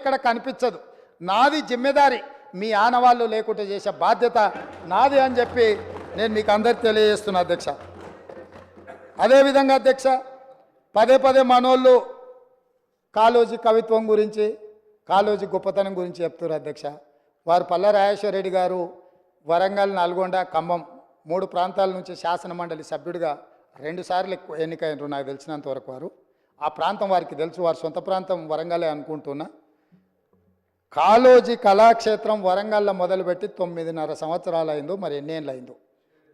ఇక్కడ కనిపించదు. నాది జిమ్మెదారి, మీ ఆనవాళ్ళు లేకుండా చేసే బాధ్యత నాది అని చెప్పి నేను మీకు అందరికి తెలియజేస్తున్నా అధ్యక్ష. అదేవిధంగా అధ్యక్ష, పదే పదే మనోళ్ళు కాళోజీ కవిత్వం గురించి, కాళోజీ గొప్పతనం గురించి చెప్తున్నారు అధ్యక్ష. వారు పల్లా రాజేశ్వర రెడ్డి గారు వరంగల్, నల్గొండ, ఖమ్మం 3 ప్రాంతాల నుంచి శాసన మండలి సభ్యుడిగా 2 సార్లు ఎన్నికైనరు నాకు తెలిసినంత వరకు. వారు ఆ ప్రాంతం వారికి తెలుసు, వారి సొంత ప్రాంతం వరంగలే అనుకుంటున్నా. కాళోజీ కళాక్షేత్రం వరంగల్లో మొదలుపెట్టి 9.5 సంవత్సరాలు అయిందో, మరి ఎన్ని ఏళ్ళు అయిందో,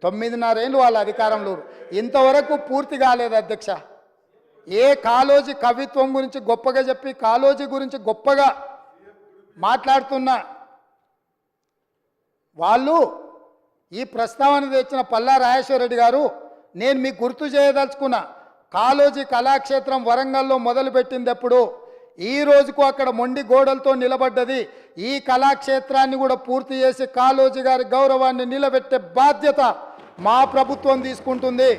9.5 ఏళ్ళు వాళ్ళ అధికారంలో ఇంతవరకు పూర్తి కాలేదు అధ్యక్ష. ఏ కాళోజీ కవిత్వం గురించి గొప్పగా చెప్పి, కాళోజీ గురించి గొప్పగా మాట్లాడుతున్న వాళ్ళు ఈ ప్రస్తావన తెచ్చిన పల్లా రాజేశ్వర రెడ్డి గారు, నేను మీకు గుర్తు చేయదలుచుకున్నా, కాళోజీ కళాక్షేత్రం వరంగల్లో మొదలుపెట్టింది ఎప్పుడు, ఈ రోజుకు అక్కడ మొండి గోడలతో నిలబడ్డది. ఈ కళాక్షేత్రాన్ని కూడా పూర్తి చేసి కాళోజీ గారి గౌరవాన్ని నిలబెట్టే బాధ్యత మా ప్రభుత్వం తీసుకుంటుంది.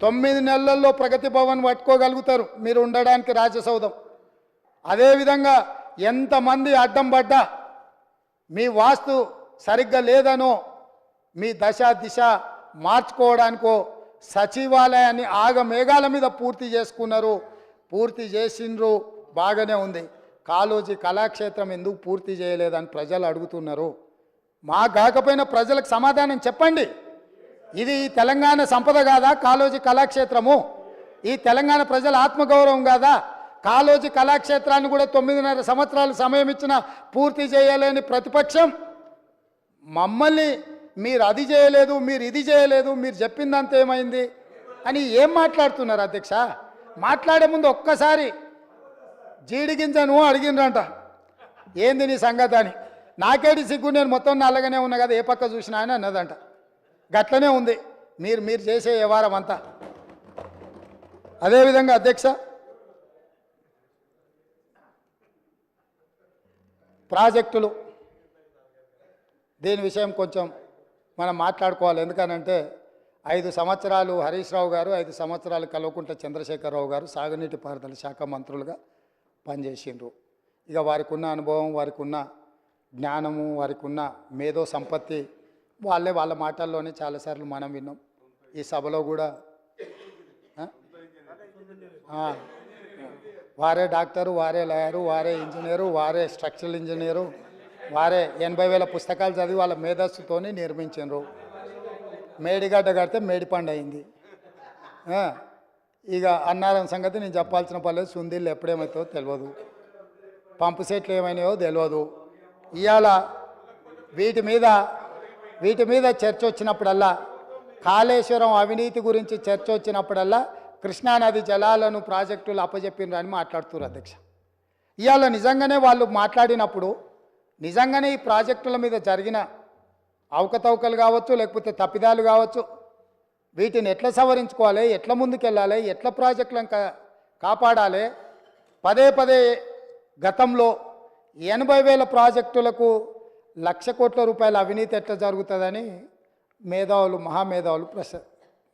9 నెలల్లో ప్రగతి భవన్ పట్టుకోగలుగుతారు మీరు ఉండడానికి రాజసౌధం. అదేవిధంగా ఎంతమంది అడ్డం పడ్డా, మీ వాస్తు సరిగ్గా లేదనో, మీ దశ దిశ మార్చుకోవడానికో సచివాలయాన్ని ఆగమేఘాల మీద పూర్తి చేసుకున్నారు, పూర్తి చేసిండ్రు, బాగానే ఉంది. కాళోజీ కళాక్షేత్రం ఎందుకు పూర్తి చేయలేదని ప్రజలు అడుగుతున్నారు. మా కాకపోయినా ప్రజలకు సమాధానం చెప్పండి. ఇది తెలంగాణ సంపద కాదా కాళోజీ కళాక్షేత్రము? ఈ తెలంగాణ ప్రజల ఆత్మగౌరవం కాదా? కాళోజీ కళాక్షేత్రాన్ని కూడా 9.5 సంవత్సరాలు సమయం ఇచ్చిన పూర్తి చేయలేని ప్రతిపక్షం మమ్మల్ని మీరు అది చేయలేదు, మీరు ఇది చేయలేదు, మీరు చెప్పిందంత ఏమైంది అని ఏం మాట్లాడుతున్నారు అధ్యక్ష? మాట్లాడే ముందు ఒక్కసారి జీడిగింజను అడిగినరంట, ఏంది నీ సంగతి అని. నాకేడి సిగ్గు, నేను మొత్తం నల్లగానే ఉన్నా కదా, ఏ పక్క చూసినా అని అన్నదంట. గట్లనే ఉంది మీరు చేసే వ్యవహారం అంతా. అదేవిధంగా అధ్యక్ష, ప్రాజెక్టులు, దీని విషయం కొంచెం మనం మాట్లాడుకోవాలి. ఎందుకనంటే 5 సంవత్సరాలు హరీష్ రావు గారు, 5 సంవత్సరాలు కల్వకుంట్ల చంద్రశేఖరరావు గారు సాగునీటి పారుదల శాఖ మంత్రులుగా పనిచేసిండ్రు. ఇక వారికి ఉన్న అనుభవం, వారికి ఉన్న జ్ఞానము, వారికి ఉన్న మేధో సంపత్తి వాళ్ళ మాటల్లోనే చాలాసార్లు మనం విన్నాం. ఈ సభలో కూడా వారే డాక్టరు, వారే లాయరు, వారే ఇంజనీరు, వారే స్ట్రక్చరల్ ఇంజనీరు, వారే 80,000 పుస్తకాలు చదివి వాళ్ళ మేధస్సుతోని నిర్మించారు. మేడిగడ్డ కడితే మేడిపండు అయింది. ఇక అన్నారం సంగతి నేను చెప్పాల్సిన పర్లేదు. సుందీళ్ళు ఎప్పుడేమవుతుందో తెలియదు, పంపు సెట్లు ఏమైనాయో తెలియదు. ఇవాళ వీటి మీద చర్చ వచ్చినప్పుడల్లా, కాళేశ్వరం అవినీతి గురించి చర్చ వచ్చినప్పుడల్లా కృష్ణానది జలాలను ప్రాజెక్టులు అప్పచెప్పినరు అని మాట్లాడుతున్నారు అధ్యక్ష. ఇవాళ నిజంగానే వాళ్ళు మాట్లాడినప్పుడు, నిజంగానే ఈ ప్రాజెక్టుల మీద జరిగిన అవకతవకలు కావచ్చు, లేకపోతే తప్పిదాలు కావచ్చు, వీటిని ఎట్లా సవరించుకోవాలి, ఎట్లా ముందుకెళ్ళాలి, ఎట్లా ప్రాజెక్టులను కాపాడాలి. పదే గతంలో 80,000 ప్రాజెక్టులకు 1,00,000 కోట్ల రూపాయల అవినీతి ఎట్లా జరుగుతుందని మేధావులు, మహామేధావులు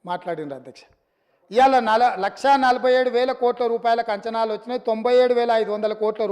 మాట్లాడినారు అధ్యక్ష. ఇవాళ 1,47,000 కోట్ల రూపాయలకు అంచనాలు వచ్చినాయి. 97,500 కోట్ల